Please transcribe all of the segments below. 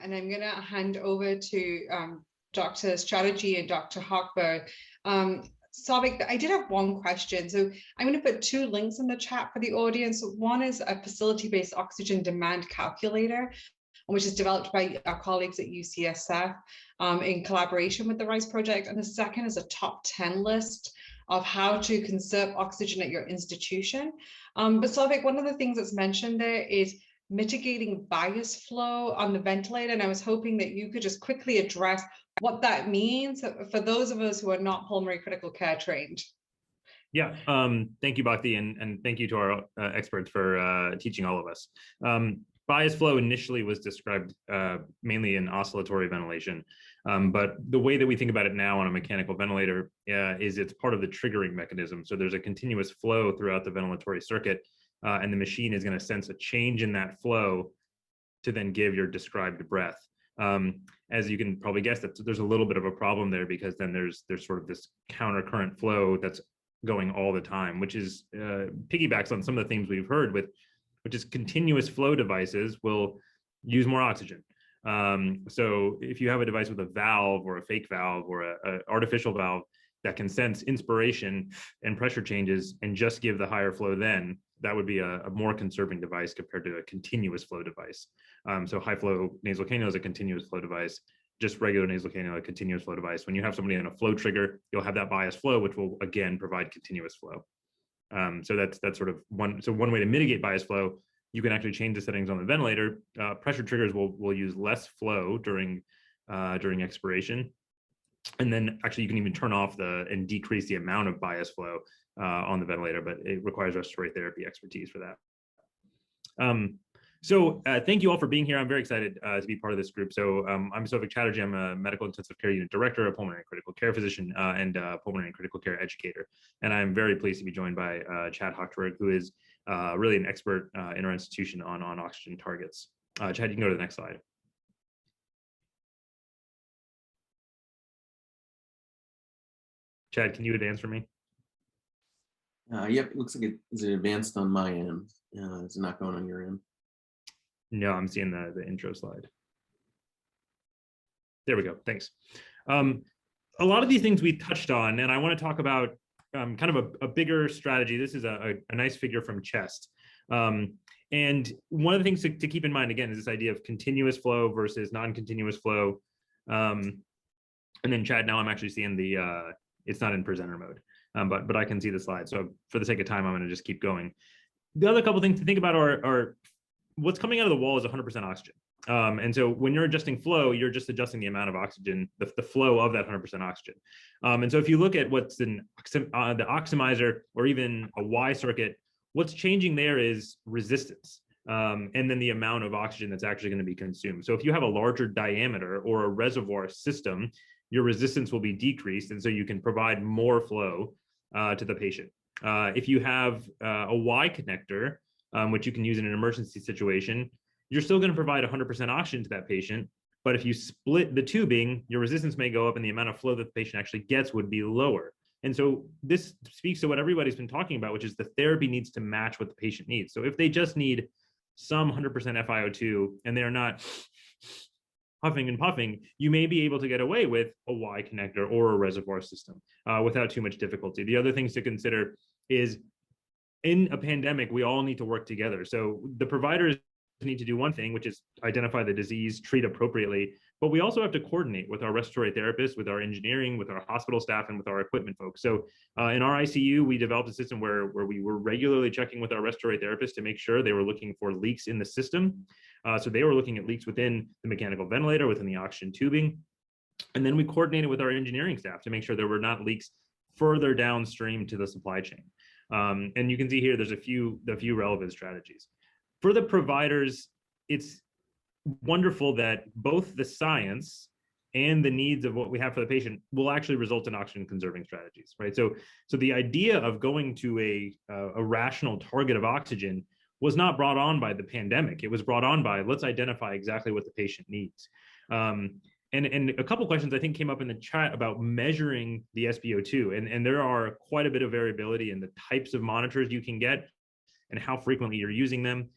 And I'm going to hand over to Dr. Strategy and Dr. Hochberg. Savik, I did have one question. So I'm going to put two links in the chat for the audience. One is a facility-based oxygen demand calculator, which is developed by our colleagues at UCSF in collaboration with the RISE project. And the second is a top 10 list of how to conserve oxygen at your institution. But Savik, one of the things that's mentioned there is mitigating bias flow on the ventilator. And I was hoping that you could just quickly address what that means for those of us who are not pulmonary critical care trained. Yeah, thank you, Bhakti, and thank you to our experts for teaching all of us. Bias flow initially was described mainly in oscillatory ventilation, but the way that we think about it now on a mechanical ventilator is it's part of the triggering mechanism. So there's a continuous flow throughout the ventilatory circuit, and the machine is going to sense a change in that flow to then give your described breath. As you can probably guess, that there's a little bit of a problem there, because then there's sort of this counter current flow that's going all the time, which is piggybacks on some of the themes we've heard with, which is continuous flow devices will use more oxygen. So if you have a device with a valve or a fake valve or an artificial valve that can sense inspiration and pressure changes and just give the higher flow, then that would be a more conserving device compared to a continuous flow device. So high flow nasal cannula is a continuous flow device. Just regular nasal cannula, a continuous flow device. When you have somebody on a flow trigger, you'll have that bias flow, which will again provide continuous flow. So that's sort of one. So one way to mitigate bias flow, you can actually change the settings on the ventilator. Pressure triggers will use less flow during expiration, and then actually you can even turn off and decrease the amount of bias flow on the ventilator, but it requires respiratory therapy expertise for that. So thank you all for being here. I'm very excited to be part of this group. So I'm Savik Chatterjee. I'm a medical intensive care unit director, a pulmonary critical care physician, and a pulmonary critical care educator. And I'm very pleased to be joined by Chad Hochberg, who is really an expert in our institution on oxygen targets. Chad, you can go to the next slide. Chad, can you advance for me? Yep, it looks like it's advanced on my end. It's not going on your end. No, I'm seeing the intro slide. There we go. Thanks. A lot of these things we touched on, and I want to talk about kind of a bigger strategy. This is a nice figure from CHEST. And one of the things to keep in mind, again, is this idea of continuous flow versus non-continuous flow. And then Chad, now I'm actually seeing it's not in presenter mode, but I can see the slide. So for the sake of time, I'm going to just keep going. The other couple things to think about are what's coming out of the wall is 100% oxygen. And so when you're adjusting flow, you're just adjusting the amount of oxygen, the flow of that 100% oxygen. And so if you look at what's in the oxidizer or even a Y circuit, what's changing there is resistance, and then the amount of oxygen that's actually going to be consumed. So if you have a larger diameter or a reservoir system, your resistance will be decreased, and so you can provide more flow to the patient. If you have a Y connector, which you can use in an emergency situation, you're still going to provide 100% oxygen to that patient. But if you split the tubing, your resistance may go up and the amount of flow that the patient actually gets would be lower. And so this speaks to what everybody's been talking about, which is the therapy needs to match what the patient needs. So if they just need some 100% FiO2 and they're not huffing and puffing, you may be able to get away with a Y connector or a reservoir system without too much difficulty. The other things to consider is, in a pandemic, we all need to work together. So the providers need to do one thing, which is identify the disease, treat appropriately, but we also have to coordinate with our respiratory therapists, with our engineering, with our hospital staff, and with our equipment folks. So in our ICU, we developed a system where we were regularly checking with our respiratory therapists to make sure they were looking for leaks in the system. So they were looking at leaks within the mechanical ventilator, within the oxygen tubing. And then we coordinated with our engineering staff to make sure there were not leaks further downstream to the supply chain. And you can see here, there's a few relevant strategies. For the providers, it's wonderful that both the science and the needs of what we have for the patient will actually result in oxygen conserving strategies, right? So the idea of going to a rational target of oxygen was not brought on by the pandemic. It was brought on by, let's identify exactly what the patient needs. And a couple questions I think came up in the chat about measuring the SpO2, and there are quite a bit of variability in the types of monitors you can get and how frequently you're using them.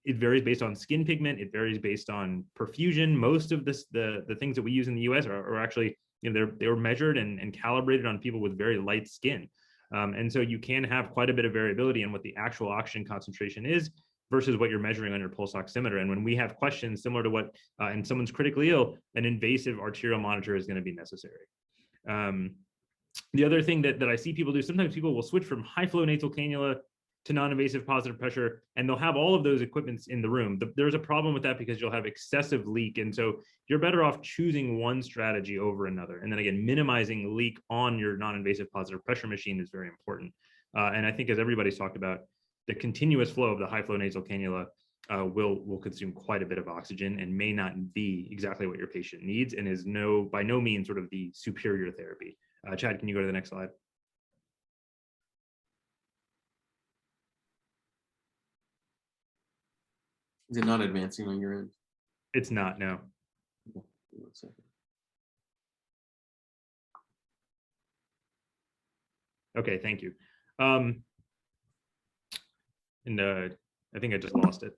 It varies based on skin pigment. It varies based on perfusion. Most of this, the things that we use in the US are actually, they were measured and calibrated on people with very light skin. And so you can have quite a bit of variability in what the actual oxygen concentration is versus what you're measuring on your pulse oximeter. And when we have questions similar to what, and someone's critically ill, an invasive arterial monitor is going to be necessary. The other thing that I see people do, sometimes people will switch from high flow nasal cannula to non-invasive positive pressure, and they'll have all of those equipments in the room. There's a problem with that because you'll have excessive leak. And so you're better off choosing one strategy over another. And then again, minimizing leak on your non-invasive positive pressure machine is very important. And I think as everybody's talked about, the continuous flow of the high flow nasal cannula will consume quite a bit of oxygen and may not be exactly what your patient needs, and is by no means sort of the superior therapy. Chad, can you go to the next slide? Is it not advancing on your end? It's not, no. Okay, 1 second. Okay, thank you. And I think I just lost it.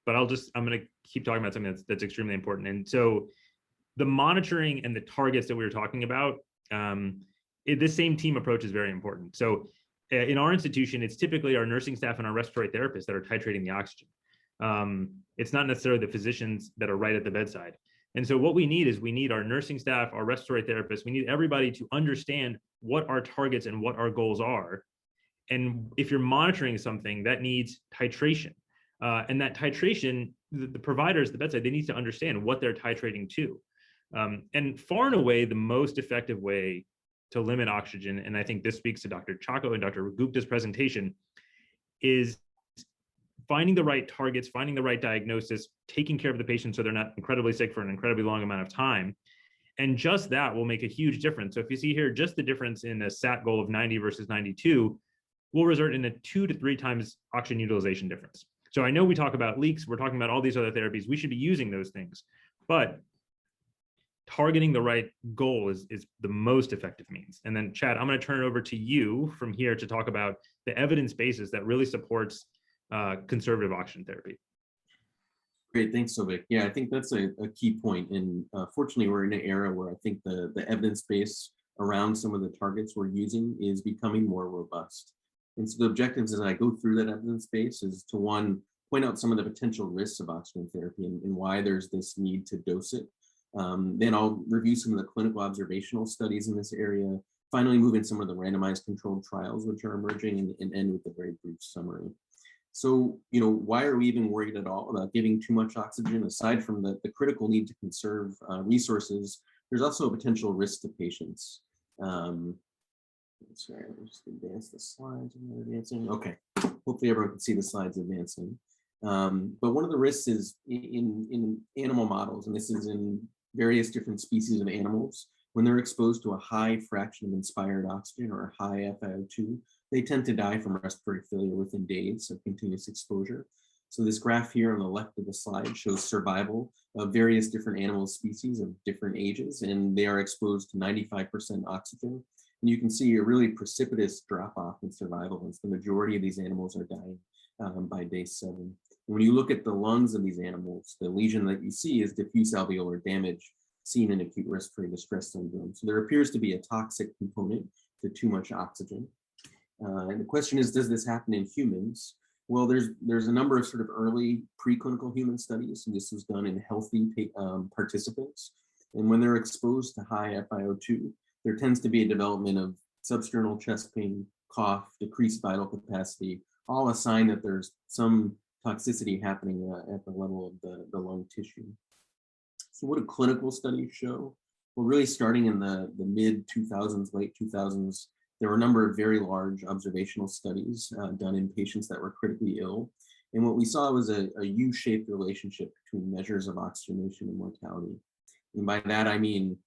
But I'm going to keep talking about something that's extremely important. And so the monitoring and the targets that we were talking about, this same team approach is very important. So in our institution, it's typically our nursing staff and our respiratory therapists that are titrating the oxygen. It's not necessarily the physicians that are right at the bedside. And so what we need is our nursing staff, our respiratory therapists, we need everybody to understand what our targets and what our goals are. And if you're monitoring something, that needs titration. And that titration, the providers, the bedside, they need to understand what they're titrating to. And far and away, the most effective way to limit oxygen, and I think this speaks to Dr. Chacko and Dr. Gupta's presentation, is finding the right targets, finding the right diagnosis, taking care of the patient so they're not incredibly sick for an incredibly long amount of time. And just that will make a huge difference. So if you see here, just the difference in a SAT goal of 90 versus 92 will result in a 2 to 3 times oxygen utilization difference. So I know we talk about leaks, we're talking about all these other therapies, we should be using those things, but targeting the right goal is the most effective means. And then Chad, I'm going to turn it over to you from here to talk about the evidence basis that really supports conservative oxygen therapy. Great, thanks, Sovik. Yeah, I think that's a key point. And fortunately, we're in an era where I think the evidence base around some of the targets we're using is becoming more robust. And so the objectives as I go through that evidence base is to, one, point out some of the potential risks of oxygen therapy and why there's this need to dose it. Then I'll review some of the clinical observational studies in this area, finally move in some of the randomized controlled trials which are emerging, and end with a very brief summary. So, why are we even worried at all about giving too much oxygen? Aside from the critical need to conserve resources, there's also a potential risk to patients. Sorry, I'll just advance the slides. Am I advancing? Okay, hopefully everyone can see the slides advancing. But one of the risks is in animal models, and this is in various different species of animals, when they're exposed to a high fraction of inspired oxygen or a high FiO2, they tend to die from respiratory failure within days of continuous exposure. So this graph here on the left of the slide shows survival of various different animal species of different ages, and they are exposed to 95% oxygen. And you can see a really precipitous drop-off in survival once the majority of these animals are dying by day 7. When you look at the lungs of these animals, the lesion that you see is diffuse alveolar damage seen in acute respiratory distress syndrome. So there appears to be a toxic component to too much oxygen. And the question is, does this happen in humans? Well, there's a number of sort of early preclinical human studies, and this was done in healthy participants. And when they're exposed to high FiO2, there tends to be a development of substernal chest pain, cough, decreased vital capacity, all a sign that there's some toxicity happening at the level of the lung tissue. So what do clinical studies show? Well, really starting in the mid-2000s, late 2000s, there were a number of very large observational studies done in patients that were critically ill. And what we saw was a U-shaped relationship between measures of oxygenation and mortality. And by that, I mean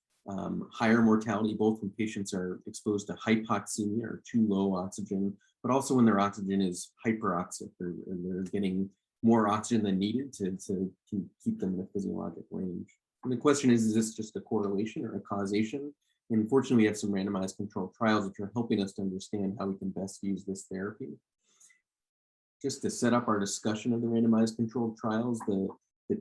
higher mortality, both when patients are exposed to hypoxemia or too low oxygen, but also when their oxygen is hyperoxic, or they're getting more oxygen than needed to keep them in a physiologic range. And the question is this just a correlation or a causation? And fortunately, we have some randomized controlled trials which are helping us to understand how we can best use this therapy. just to set up our discussion of the randomized controlled trials, the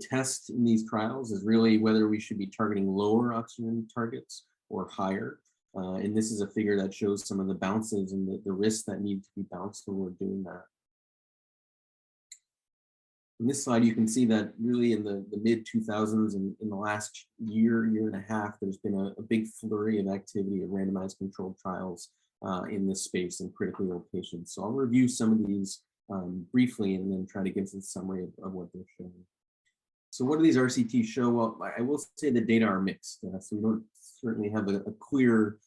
test in these trials is really whether we should be targeting lower oxygen targets or higher. And this is a figure that shows some of the bounces and the risks that need to be bounced when we're doing that. In this slide, you can see that really in the mid 2000s and in the last year and a half, there's been a big flurry of activity of randomized controlled trials in this space in critically ill patients. So I'll review some of these briefly and then try to give a summary of what they're showing. So what do these RCTs show? Well, I will say the data are mixed. So we don't certainly have a clear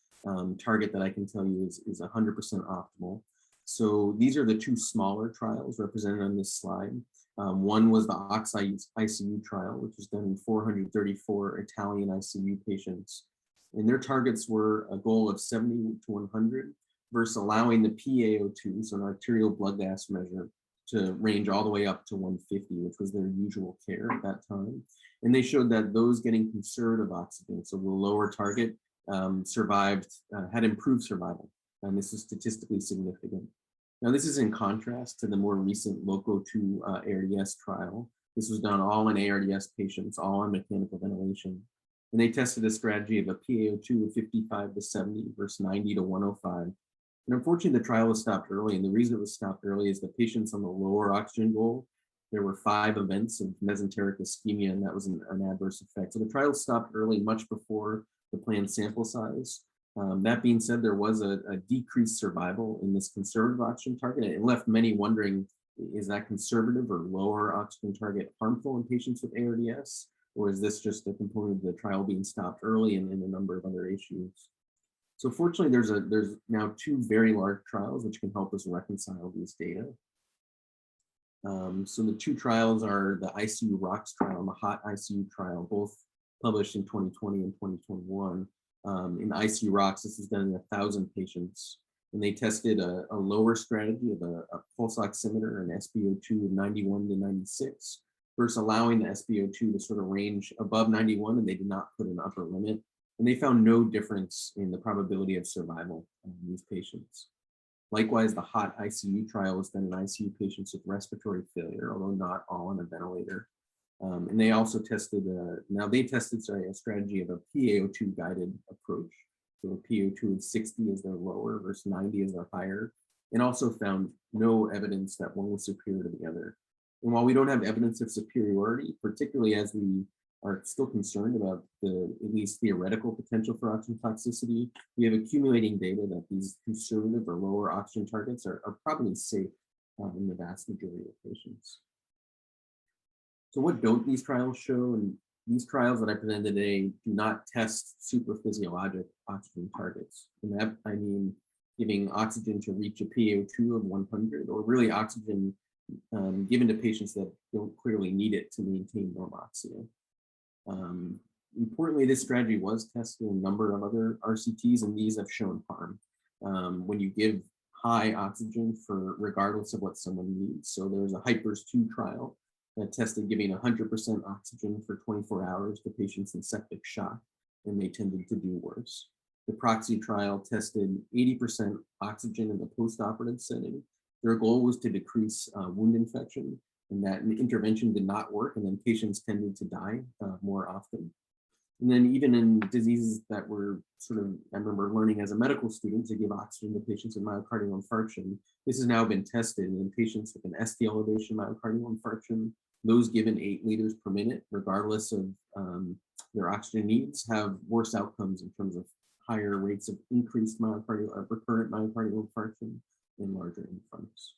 target that I can tell you is 100% optimal. So these are the two smaller trials represented on this slide. One was the Oxidized Icu Trial, which was done in 434 Italian ICU patients. And their targets were a goal of 70 to 100 versus allowing the PaO2, so an arterial blood gas measure, to range all the way up to 150, which was their usual care at that time. And they showed that those getting conservative oxygen, so the lower target, had improved survival. And this is statistically significant. Now, this is in contrast to the more recent LOCO-2 ARDS trial. This was done all in ARDS patients, all on mechanical ventilation. And they tested a strategy of a PaO2 of 55 to 70 versus 90 to 105. And unfortunately, the trial was stopped early. And the reason it was stopped early is the patients on the lower oxygen goal, there were 5 events of mesenteric ischemia, and that was an adverse effect. So the trial stopped early, much before the planned sample size. That being said, there was a decreased survival in this conservative oxygen target. It left many wondering, is that conservative or lower oxygen target harmful in patients with ARDS? Or is this just a component of the trial being stopped early and a number of other issues? So fortunately, there's now 2 very large trials which can help us reconcile these data. So the 2 trials are the ICU ROCKS trial and the HOT ICU trial, both published in 2020 and 2021. In the ICU ROCKS, this was done in 1,000 patients, and they tested a lower strategy of a pulse oximeter and SpO2 of 91 to 96 versus allowing the SpO2 to sort of range above 91, and they did not put an upper limit. And they found no difference in the probability of survival in these patients. Likewise, the HOT ICU trial was done in ICU patients with respiratory failure, although not all on a ventilator. And they also tested, a strategy of a PaO2 guided approach. So a PaO2 of 60 as their lower versus 90 as their higher, and also found no evidence that one was superior to the other. And while we don't have evidence of superiority, particularly as we are still concerned about the at least theoretical potential for oxygen toxicity, we have accumulating data that these conservative or lower oxygen targets are probably safe in the vast majority of patients. So what don't these trials show? And these trials that I presented today do not test supraphysiologic oxygen targets. And that, I mean, giving oxygen to reach a PaO2 of 100, or really oxygen given to patients that don't clearly need it to maintain normoxia. Importantly, this strategy was tested in a number of other RCTs, and these have shown harm. When you give high oxygen for regardless of what someone needs. So there's a HYPERS-2 trial that tested giving 100% oxygen for 24 hours to patients in septic shock, and they tended to do worse. The PROXY trial tested 80% oxygen in the postoperative setting. Their goal was to decrease wound infection, and that intervention did not work, and then patients tended to die more often. And then even in diseases that were sort of, I remember learning as a medical student to give oxygen to patients with myocardial infarction. This has now been tested in patients with an ST elevation myocardial infarction. Those given 8 liters per minute, regardless of their oxygen needs, have worse outcomes in terms of higher rates of increased recurrent myocardial infarction and larger infarcts.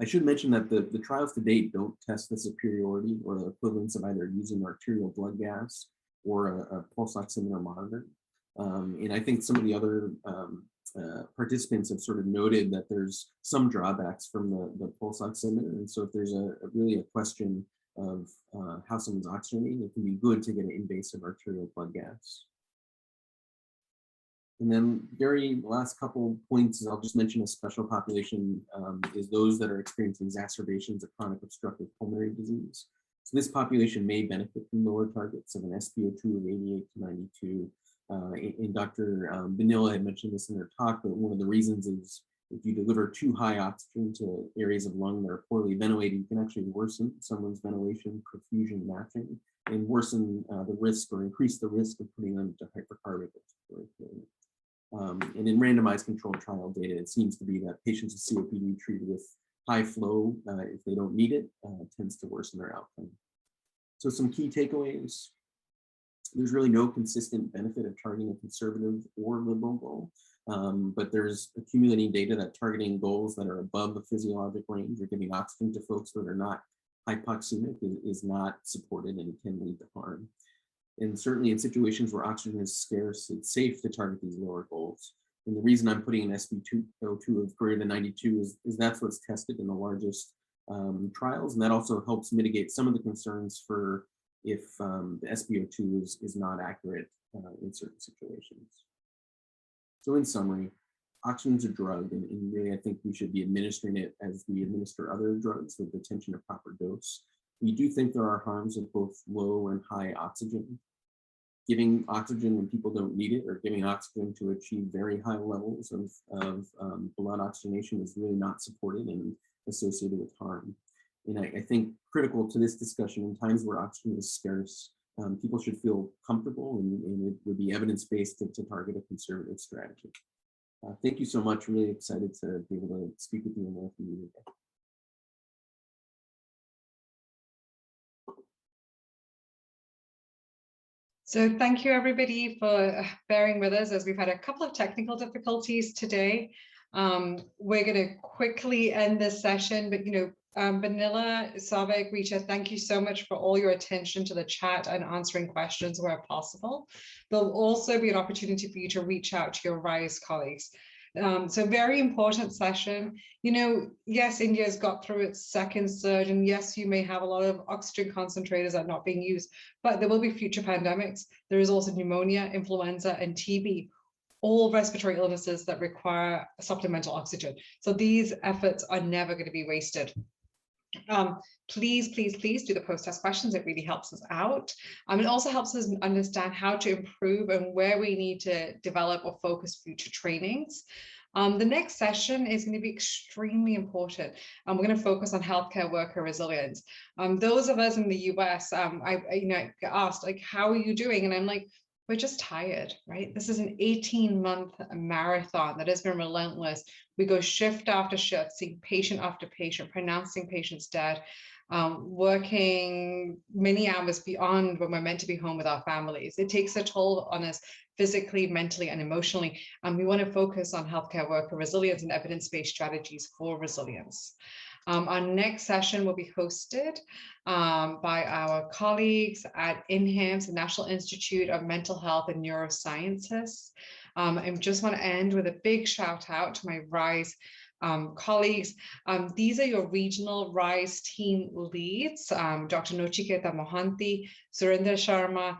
I should mention that the trials to date don't test the superiority or the equivalence of either using arterial blood gas or a pulse oximeter monitor. And I think some of the other participants have sort of noted that there's some drawbacks from the pulse oximeter. And so if there's really a question of how someone's oxygenating, it can be good to get an invasive arterial blood gas. And then very last couple points is I'll just mention a special population is those that are experiencing exacerbations of chronic obstructive pulmonary disease. So this population may benefit from lower targets of an SpO2 of 88 to 92. And Dr. Vanilla had mentioned this in her talk, but one of the reasons is if you deliver too high oxygen to areas of lung that are poorly ventilated, you can actually worsen someone's ventilation perfusion matching and worsen the risk or increase the risk of putting them into hypercarbonic failure. And in randomized controlled trial data, it seems to be that patients with COPD treated with high flow, if they don't need it, tends to worsen their outcome. So some key takeaways. There's really no consistent benefit of targeting a conservative or liberal goal, but there's accumulating data that targeting goals that are above the physiologic range or giving oxygen to folks that are not hypoxemic is not supported and can lead to harm. And certainly in situations where oxygen is scarce, it's safe to target these lower goals. And the reason I'm putting an SpO2 of greater than 92 is that's what's tested in the largest trials. And that also helps mitigate some of the concerns for if the SpO2 is not accurate in certain situations. So in summary, oxygen is a drug, and really I think we should be administering it as we administer other drugs with attention to proper dose. We do think there are harms of both low and high oxygen. Giving oxygen when people don't need it or giving oxygen to achieve very high levels of blood oxygenation is really not supported and associated with harm. And I think critical to this discussion, in times where oxygen is scarce, people should feel comfortable and it would be evidence-based to target a conservative strategy. Thank you so much. Really excited to be able to speak with you in the community today. So thank you everybody for bearing with us as we've had a couple of technical difficulties today. We're going to quickly end this session, but Vanilla, Savik, Rita, thank you so much for all your attention to the chat and answering questions where possible. There'll also be an opportunity for you to reach out to your RISE colleagues. So very important session. Yes, India's got through its second surge, and yes, you may have a lot of oxygen concentrators that are not being used, but there will be future pandemics. There is also pneumonia, influenza, and TB, all respiratory illnesses that require supplemental oxygen. So these efforts are never going to be wasted. Please do the post-test questions. It really helps us out. It also helps us understand how to improve and where we need to develop or focus future trainings. The next session is going to be extremely important. We're going to focus on healthcare worker resilience. Those of us in the US, I get asked, like, how are you doing? And I'm like, we're just tired, right? This is an 18-month marathon that has been relentless. We go shift after shift, seeing patient after patient, pronouncing patients dead, working many hours beyond when we're meant to be home with our families. It takes a toll on us physically, mentally, and emotionally. And we want to focus on healthcare worker resilience and evidence-based strategies for resilience. Our next session will be hosted by our colleagues at NIHMS, the National Institute of Mental Health and Neurosciences. I just want to end with a big shout out to my RISE colleagues. These are your regional RISE team leads, Dr. Nochiketa Mohanty, Surinder Sharma,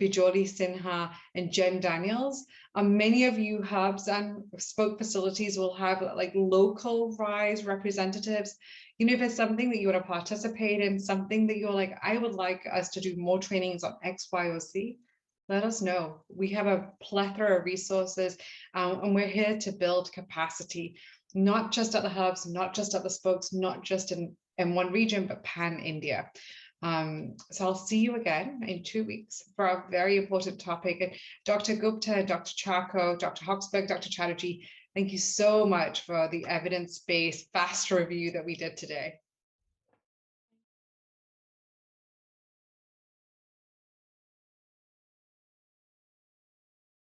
Bijoli Sinha, and Jen Daniels. Many of you hubs and spoke facilities will have like local RISE representatives. If it's something that you want to participate in, something that you're like, I would like us to do more trainings on X, Y, or Z, let us know. We have a plethora of resources, and we're here to build capacity, not just at the hubs, not just at the spokes, not just in one region, but pan-India. So I'll see you again in 2 weeks for a very important topic. And Dr. Gupta, Dr. Charko, Dr. Hoxberg, Dr. Chatterjee, thank you so much for the evidence-based fast review that we did today.